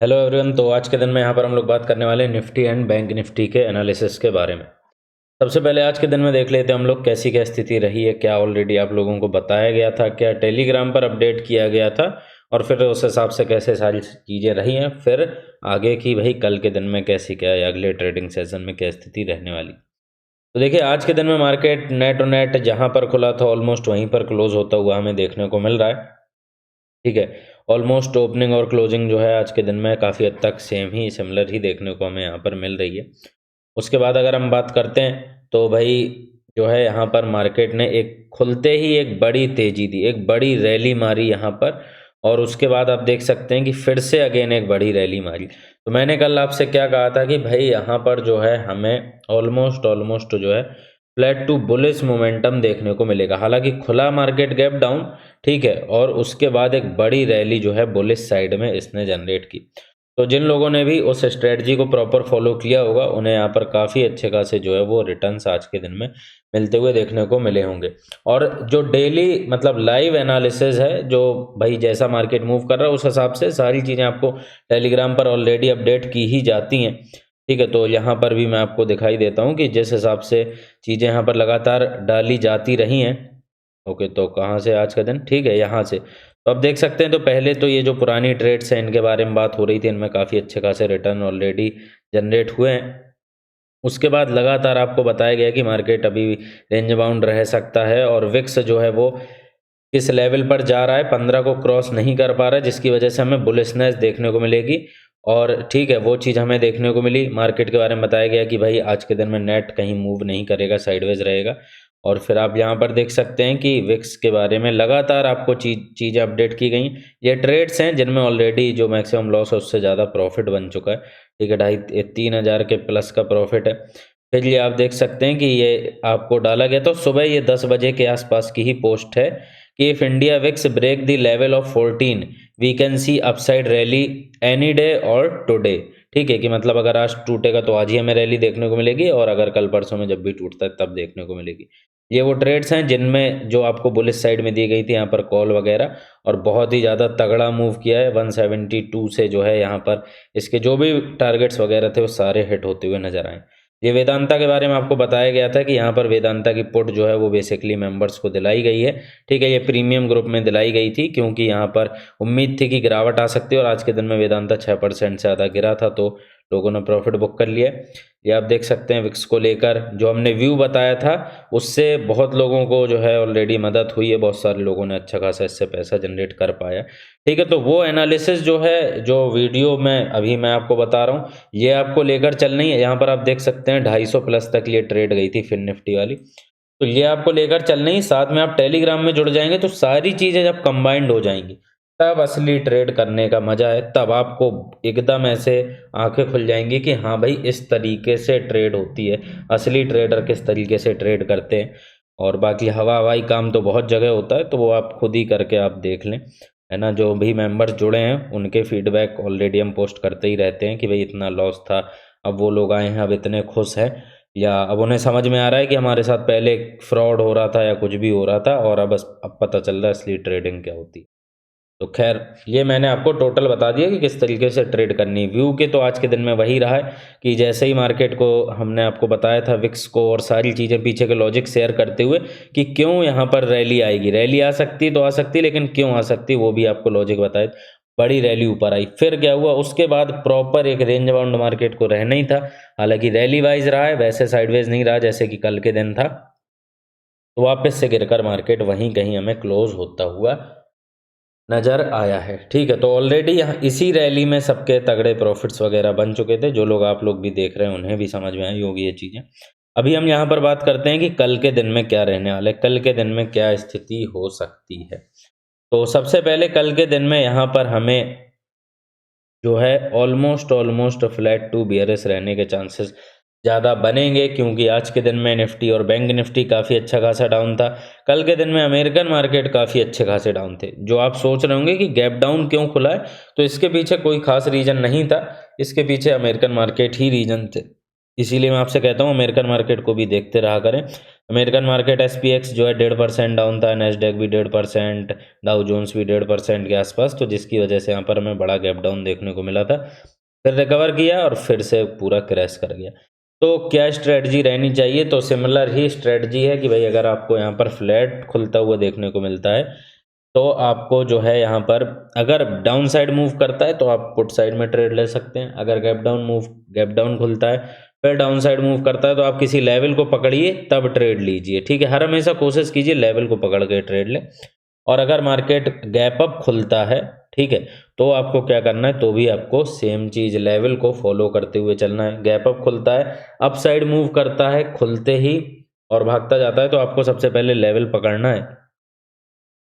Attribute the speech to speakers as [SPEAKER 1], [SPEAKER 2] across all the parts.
[SPEAKER 1] Hello everyone. तो आज के दिन में यहाँ पर हम लोग बात करने वाले हैं निफ्टी एंड बैंक निफ्टी के एनालिसिस के बारे में। सबसे पहले आज के दिन में देख लेते हैं हम लोग कैसी क्या स्थिति रही है, क्या ऑलरेडी आप लोगों को बताया गया था, क्या टेलीग्राम पर अपडेट किया गया था और फिर उस हिसाब से कैसे सारी चीज़ें रही हैं, फिर आगे की भाई कल के दिन में कैसी क्या या अगले ट्रेडिंग सेशन में क्या स्थिति रहने वाली। तो देखिए आज के दिन में मार्केट नेट और नेट जहाँ पर खुला था ऑलमोस्ट वहीं पर क्लोज होता हुआ हमें देखने को मिल रहा है। ठीक है, ऑलमोस्ट ओपनिंग और क्लोजिंग जो है आज के दिन में काफ़ी हद तक सेम ही सिमिलर ही देखने को हमें यहाँ पर मिल रही है। उसके बाद अगर हम बात करते हैं तो भाई जो है यहाँ पर मार्केट ने एक खुलते ही एक बड़ी तेज़ी दी, एक बड़ी रैली मारी यहाँ पर, और उसके बाद आप देख सकते हैं कि फिर से अगेन एक बड़ी रैली मारी। तो मैंने कल आपसे क्या कहा था कि भाई यहाँ पर जो है हमें ऑलमोस्ट जो है फ्लैट टू बुलिश मोमेंटम देखने को मिलेगा। हालांकि खुला मार्केट गैप डाउन, ठीक है, और उसके बाद एक बड़ी रैली जो है बुलिश साइड में इसने जनरेट की। तो जिन लोगों ने भी उस स्ट्रेटजी को प्रॉपर फॉलो किया होगा उन्हें यहाँ पर काफ़ी अच्छे खासे जो है वो रिटर्न्स आज के दिन में मिलते हुए देखने को मिले होंगे। और जो डेली मतलब लाइव एनालिसिस है, जो भाई जैसा मार्केट मूव कर रहा है उस हिसाब से सारी चीज़ें आपको टेलीग्राम पर ऑलरेडी अपडेट की ही जाती हैं। ठीक है, तो यहाँ पर भी मैं आपको दिखाई देता हूँ कि जिस हिसाब से चीज़ें यहाँ पर लगातार डाली जाती रही हैं। ओके, तो कहाँ से आज का दिन, ठीक है, यहाँ से तो आप देख सकते हैं। तो पहले तो ये जो पुरानी ट्रेड्स हैं इनके बारे में बात हो रही थी, इनमें काफ़ी अच्छे खासे रिटर्न ऑलरेडी जनरेट हुए हैं। उसके बाद लगातार आपको बताया गया कि मार्केट अभी रेंज बाउंड रह सकता है और विक्स जो है वो किस लेवल पर जा रहा है, 15 को क्रॉस नहीं कर पा रहा है, जिसकी वजह से हमें बुलिशनेस देखने को मिलेगी। और ठीक है, वो चीज़ हमें देखने को मिली। मार्केट के बारे में बताया गया कि भाई आज के दिन में नेट कहीं मूव नहीं करेगा, साइडवेज रहेगा। और फिर आप यहाँ पर देख सकते हैं कि विक्स के बारे में लगातार आपको चीज़ें अपडेट की गई। ये ट्रेड्स हैं जिनमें ऑलरेडी जो मैक्सिमम लॉस है उससे ज़्यादा प्रॉफिट बन चुका है। ठीक है, 2,500-3,000 के प्लस का प्रॉफिट है। फिर ये आप देख सकते हैं कि ये आपको डाला गया तो सुबह ये 10 बजे के आसपास की ही पोस्ट है कि if India VIX break the level of 14 we can see upside rally any day और टुडे। ठीक है, कि मतलब अगर आज टूटेगा तो आज ही हमें रैली देखने को मिलेगी और अगर कल परसों में जब भी टूटता है तब देखने को मिलेगी। ये वो ट्रेड्स हैं जिनमें जो आपको बुलिश साइड में दी गई थी यहाँ पर कॉल वगैरह, और बहुत ही ज़्यादा तगड़ा मूव किया है। 172 से जो है यहाँ पर इसके जो भी टारगेट्स वगैरह थे वो सारे हिट होते हुए नजर आए। ये वेदांता के बारे में आपको बताया गया था कि यहाँ पर वेदांता की पुट जो है वो बेसिकली मेंबर्स को दिलाई गई है। ठीक है, ये प्रीमियम ग्रुप में दिलाई गई थी क्योंकि यहाँ पर उम्मीद थी कि गिरावट आ सकती है और आज के दिन में वेदांता 6% से ज़्यादा गिरा था, तो लोगों ने प्रॉफिट बुक कर लिया। ये आप देख सकते हैं विक्स को लेकर जो हमने व्यू बताया था उससे बहुत लोगों को जो है ऑलरेडी मदद हुई है, बहुत सारे लोगों ने अच्छा खासा इससे पैसा जनरेट कर पाया। ठीक है, तो वो एनालिसिस जो है जो वीडियो में अभी मैं आपको बता रहा हूँ ये आपको लेकर चलनी है। यहाँ पर आप देख सकते हैं 250 प्लस तक ये ट्रेड गई थी फिन निफ्टी वाली, तो ये आपको लेकर चलनी है। साथ में आप टेलीग्राम में जुड़ जाएंगे तो सारी चीज़ें जब कंबाइंड हो जाएंगी तब असली ट्रेड करने का मजा है, तब आपको एकदम ऐसे आंखें खुल जाएंगी कि हाँ भाई इस तरीके से ट्रेड होती है, असली ट्रेडर किस तरीके से ट्रेड करते हैं। और बाकी हवाई काम तो बहुत जगह होता है, तो वो आप खुद ही करके आप देख लें, है ना। जो भी मेंबर्स जुड़े हैं उनके फीडबैक ऑलरेडी हम पोस्ट करते ही रहते हैं कि भाई इतना लॉस था, अब वो लोग आए हैं अब इतने खुश हैं, या अब उन्हें समझ में आ रहा है कि हमारे साथ पहले फ्रॉड हो रहा था या कुछ भी हो रहा था और अब पता चल रहा है असली ट्रेडिंग क्या होती है। तो खैर ये मैंने आपको टोटल बता दिया कि किस तरीके से ट्रेड करनी है। व्यू के तो आज के दिन में वही रहा है कि जैसे ही मार्केट को हमने आपको बताया था विक्स को और सारी चीज़ें पीछे के लॉजिक शेयर करते हुए कि क्यों यहाँ पर रैली आएगी, रैली आ सकती तो आ सकती, लेकिन क्यों आ सकती वो भी आपको लॉजिक बताए। बड़ी रैली ऊपर आई, फिर क्या हुआ, उसके बाद प्रॉपर एक रेंज बाउंड मार्केट को रहना ही था। हालांकि रैली वाइज रहा है, वैसे साइडवेज नहीं रहा जैसे कि कल के दिन था। तो वापस से गिरकर मार्केट वहीं कहीं हमें क्लोज होता हुआ नज़र आया है। ठीक है, तो ऑलरेडी यहाँ इसी रैली में सबके तगड़े प्रॉफिट्स वगैरह बन चुके थे। जो लोग आप लोग भी देख रहे हैं उन्हें भी समझ में आई होगी ये चीज़ें। अभी हम यहाँ पर बात करते हैं कि कल के दिन में क्या रहने वाला है, कल के दिन में क्या स्थिति हो सकती है। तो सबसे पहले कल के दिन में यहाँ पर हमें जो है ऑलमोस्ट फ्लैट टू बियरिश रहने के चांसेस ज़्यादा बनेंगे, क्योंकि आज के दिन में निफ्टी और बैंक निफ्टी काफ़ी अच्छा खासा डाउन था। कल के दिन में अमेरिकन मार्केट काफ़ी अच्छे खासे डाउन थे। जो आप सोच रहे होंगे कि गैप डाउन क्यों खुला है, तो इसके पीछे कोई खास रीज़न नहीं था, इसके पीछे अमेरिकन मार्केट ही रीज़न थे। इसीलिए मैं आपसे कहता हूँ अमेरिकन मार्केट को भी देखते रहा करें। अमेरिकन मार्केट SPX जो है 1.5% डाउन था, नैस्डैक भी 1.5%, डाउ जोन्स भी 1.5% के आसपास, तो जिसकी वजह से यहाँ पर हमें बड़ा गैप डाउन देखने को मिला था। फिर रिकवर किया और फिर से पूरा क्रैश कर गया। तो क्या स्ट्रेटजी रहनी चाहिए? तो सिमिलर ही स्ट्रेटजी है कि भाई अगर आपको यहाँ पर फ्लैट खुलता हुआ देखने को मिलता है तो आपको जो है यहाँ पर अगर डाउन साइड मूव करता है तो आप पुट साइड में ट्रेड ले सकते हैं। अगर गैप डाउन खुलता है फिर डाउन साइड मूव करता है तो आप किसी लेवल को पकड़िए तब ट्रेड लीजिए, ठीक है। हर हमेशा कोशिश कीजिए लेवल को पकड़ के ट्रेड लें। और अगर मार्केट गैप अप खुलता है, ठीक है, तो आपको क्या करना है, तो भी आपको सेम चीज़ लेवल को फॉलो करते हुए चलना है। गैप अप खुलता है, अप साइड मूव करता है खुलते ही और भागता जाता है, तो आपको सबसे पहले लेवल पकड़ना है।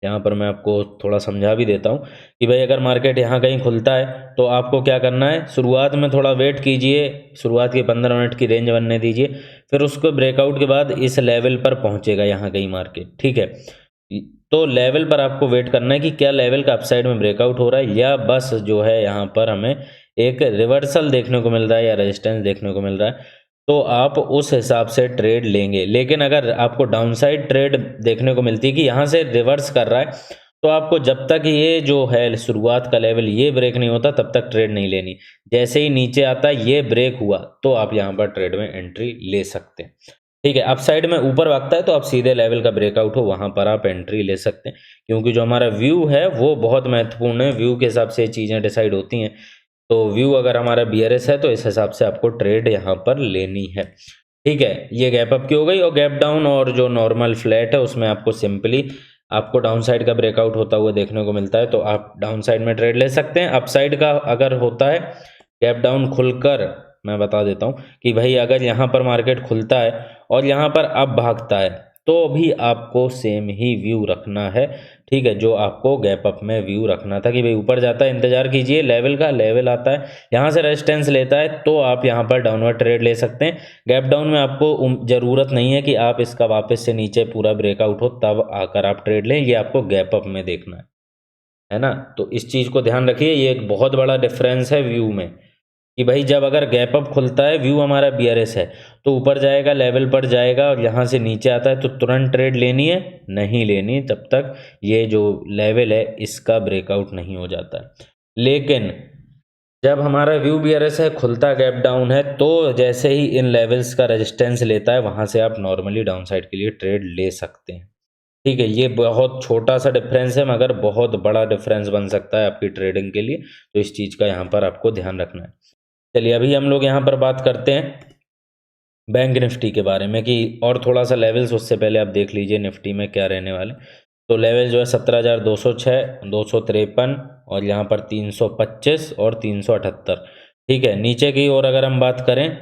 [SPEAKER 1] यहाँ पर मैं आपको थोड़ा समझा भी देता हूँ कि भाई अगर मार्केट यहाँ कहीं खुलता है तो आपको क्या करना है, शुरुआत में थोड़ा वेट कीजिए, शुरुआत की 15 मिनट की रेंज बनने दीजिए, फिर उसको ब्रेकआउट के बाद इस लेवल पर पहुँचेगा यहाँ कहीं मार्केट, ठीक है। तो लेवल पर आपको वेट करना है कि क्या लेवल का अपसाइड में ब्रेकआउट हो रहा है या बस जो है यहाँ पर हमें एक रिवर्सल देखने को मिल रहा है या रेजिस्टेंस देखने को मिल रहा है, तो आप उस हिसाब से ट्रेड लेंगे। लेकिन अगर आपको डाउनसाइड ट्रेड देखने को मिलती है कि यहाँ से रिवर्स कर रहा है, तो आपको जब तक ये जो है शुरुआत का लेवल ये ब्रेक नहीं होता तब तक ट्रेड नहीं लेनी। जैसे ही नीचे आता है ये ब्रेक हुआ तो आप यहाँ पर ट्रेड में एंट्री ले सकते हैं, ठीक है। अपसाइड में ऊपर भागता है तो आप सीधे लेवल का ब्रेकआउट हो वहाँ पर आप एंट्री ले सकते हैं, क्योंकि जो हमारा व्यू है वो बहुत महत्वपूर्ण है। व्यू के हिसाब से चीज़ें डिसाइड होती हैं। तो व्यू अगर हमारा BRS है तो इस हिसाब से आपको ट्रेड यहाँ पर लेनी है, ठीक है। ये गैप अप की हो गई। और गैप डाउन और जो नॉर्मल फ्लैट है उसमें आपको सिंपली आपको डाउन साइड का ब्रेकआउट होता हुआ देखने को मिलता है तो आप डाउन साइड में ट्रेड ले सकते हैं। अप साइड का अगर होता है गैप डाउन खुलकर, मैं बता देता हूँ कि भाई अगर यहाँ पर मार्केट खुलता है और यहाँ पर अब भागता है तो भी आपको सेम ही व्यू रखना है, ठीक है, जो आपको गैप अप में व्यू रखना था कि भाई ऊपर जाता है, इंतजार कीजिए लेवल का, लेवल आता है यहाँ से रेजिस्टेंस लेता है तो आप यहाँ पर डाउनवर्ड ट्रेड ले सकते हैं। गैप डाउन में आपको ज़रूरत नहीं है कि आप इसका वापस से नीचे पूरा ब्रेकआउट हो तब आकर आप ट्रेड लें, ये आपको गैप अप में देखना है ना। तो इस चीज़ को ध्यान रखिए, ये एक बहुत बड़ा डिफरेंस है व्यू में कि भाई जब अगर गैप अप खुलता है, व्यू हमारा BRS है, तो ऊपर जाएगा, लेवल पर जाएगा और यहाँ से नीचे आता है तो तुरंत ट्रेड लेनी है, नहीं लेनी तब तक ये जो लेवल है इसका ब्रेकआउट नहीं हो जाता है। लेकिन जब हमारा व्यू BRS है, खुलता गैप डाउन है, तो जैसे ही इन लेवल्स का रेजिस्टेंस लेता है वहाँ से आप नॉर्मली डाउन साइड के लिए ट्रेड ले सकते हैं, ठीक है। ये बहुत छोटा सा डिफरेंस है मगर बहुत बड़ा डिफरेंस बन सकता है आपकी ट्रेडिंग के लिए, तो इस चीज़ का यहाँ पर आपको ध्यान रखना है। चलिए अभी हम लोग यहाँ पर बात करते हैं बैंक निफ्टी के बारे में कि और थोड़ा सा लेवल्स, उससे पहले आप देख लीजिए निफ्टी में क्या रहने वाले। तो लेवल जो है 17,206, 253 और यहाँ पर 325 और 378, ठीक है। नीचे की ओर अगर हम बात करें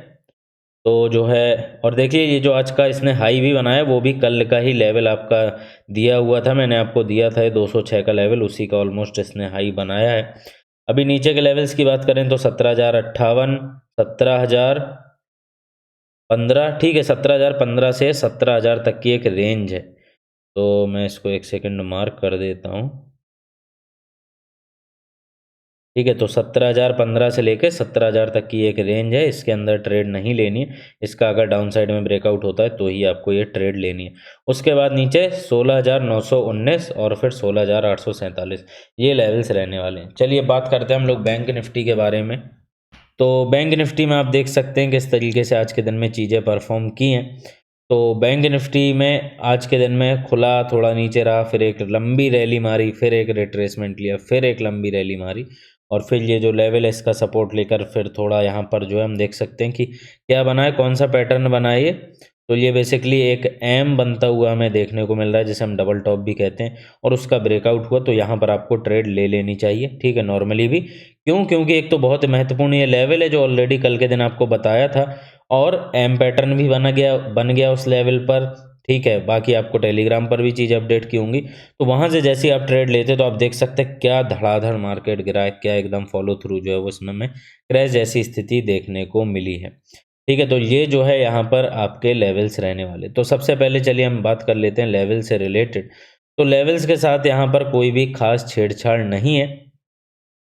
[SPEAKER 1] तो जो है, और देखिए ये जो आज का इसने हाई भी बनाया वो भी कल का ही लेवल आपका दिया हुआ था, मैंने आपको दिया था ये 206 का लेवल, उसी का ऑलमोस्ट इसने हाई बनाया है। अभी नीचे के लेवल्स की बात करें तो 17,058, 17,015, ठीक है, 17,015 से 17,000 तक की एक रेंज है। तो मैं इसको एक सेकंड मार्क कर देता हूँ, ठीक है। तो 17,015 से लेकर 17,000 तक की एक रेंज है, इसके अंदर ट्रेड नहीं लेनी है। इसका अगर डाउन साइड में ब्रेकआउट होता है तो ही आपको ये ट्रेड लेनी है। उसके बाद नीचे 16,919 और फिर 16,847 ये लेवल्स रहने वाले हैं। चलिए बात करते हैं हम लोग बैंक निफ्टी के बारे में। तो बैंक निफ्टी में आप देख सकते हैं किस तरीके से आज के दिन में चीज़ें परफॉर्म की हैं। तो बैंक निफ्टी में आज के दिन में खुला, थोड़ा नीचे रहा, फिर एक लंबी रैली मारी, फिर एक रिट्रेसमेंट लिया, फिर एक लंबी रैली मारी और फिर ये जो लेवल है इसका सपोर्ट लेकर फिर थोड़ा यहाँ पर जो है हम देख सकते हैं कि क्या बना है, कौन सा पैटर्न बना है ये। तो ये बेसिकली एक एम बनता हुआ हमें देखने को मिल रहा है जिसे हम डबल टॉप भी कहते हैं, और उसका ब्रेकआउट हुआ तो यहाँ पर आपको ट्रेड ले लेनी चाहिए, ठीक है, नॉर्मली भी। क्यों? क्योंकि एक तो बहुत महत्वपूर्ण ये लेवल है जो ऑलरेडी कल के दिन आपको बताया था, और एम पैटर्न भी बन गया उस लेवल पर, ठीक है। बाकी आपको टेलीग्राम पर भी चीज़ अपडेट की होंगी, तो वहाँ से जैसे ही आप ट्रेड लेते तो आप देख सकते हैं क्या धड़ाधड़ मार्केट गिरा है, क्या एकदम फॉलो थ्रू जो है वो इसमें हमें क्रैश जैसी स्थिति देखने को मिली है, ठीक है। तो ये जो है यहाँ पर आपके लेवल्स रहने वाले। तो सबसे पहले चलिए हम बात कर लेते हैं लेवल से रिलेटेड। तो लेवल्स के साथ यहाँ पर कोई भी खास छेड़छाड़ नहीं है।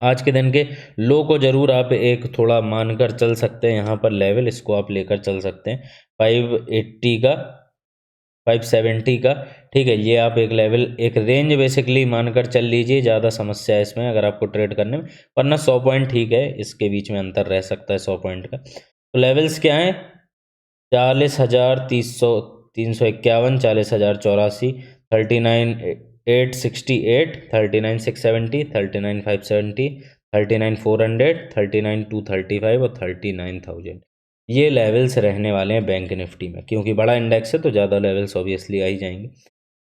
[SPEAKER 1] आज के दिन के लो को जरूर आप एक थोड़ा मानकर चल सकते हैं, यहाँ पर लेवल इसको आप लेकर चल सकते हैं 580 का, 570 का, ठीक है। ये आप एक लेवल, एक रेंज बेसिकली मानकर चल लीजिए, ज़्यादा समस्या है इसमें अगर आपको ट्रेड करने में, वरना 100 पॉइंट ठीक है, इसके बीच में अंतर रह सकता है 100 पॉइंट का। तो लेवल्स क्या हैं? 40,351, 40,084, 39,868, 39,670, 39,570, 39,400, 39,235 और 39,000। ये लेवल्स रहने वाले हैं बैंक निफ्टी में, क्योंकि बड़ा इंडेक्स है तो ज़्यादा लेवल्स ऑब्वियसली आ ही जाएंगे।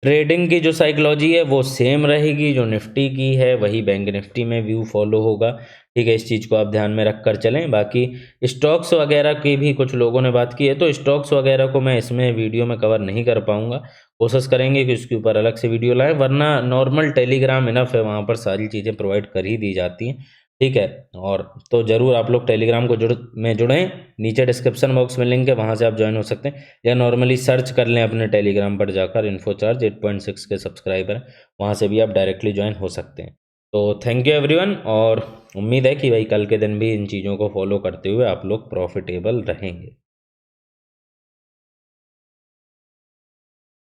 [SPEAKER 1] ट्रेडिंग की जो साइकोलॉजी है वो सेम रहेगी, जो निफ्टी की है वही बैंक निफ्टी में व्यू फॉलो होगा, ठीक है। इस चीज़ को आप ध्यान में रख कर चलें। बाकी स्टॉक्स वगैरह की भी कुछ लोगों ने बात की है, तो स्टॉक्स वगैरह को मैं इसमें वीडियो में कवर नहीं कर पाऊंगा, कोशिश करेंगे कि उसके ऊपर अलग से वीडियो लाएं, वरना नॉर्मल टेलीग्राम इनफ है, वहाँ पर सारी चीज़ें प्रोवाइड कर ही दी जाती हैं, ठीक है। और तो ज़रूर आप लोग टेलीग्राम को जुड़ें, नीचे डिस्क्रिप्शन बॉक्स में लिंक है, वहाँ से आप ज्वाइन हो सकते हैं, या नॉर्मली सर्च कर लें अपने टेलीग्राम पर जाकर, इन्फोचार्ज 8.6 के सब्सक्राइबर, वहाँ से भी आप डायरेक्टली ज्वाइन हो सकते हैं। तो थैंक यू एवरीवन, और उम्मीद है कि भाई कल के दिन भी इन चीज़ों को फॉलो करते हुए आप लोग प्रॉफिटेबल रहेंगे।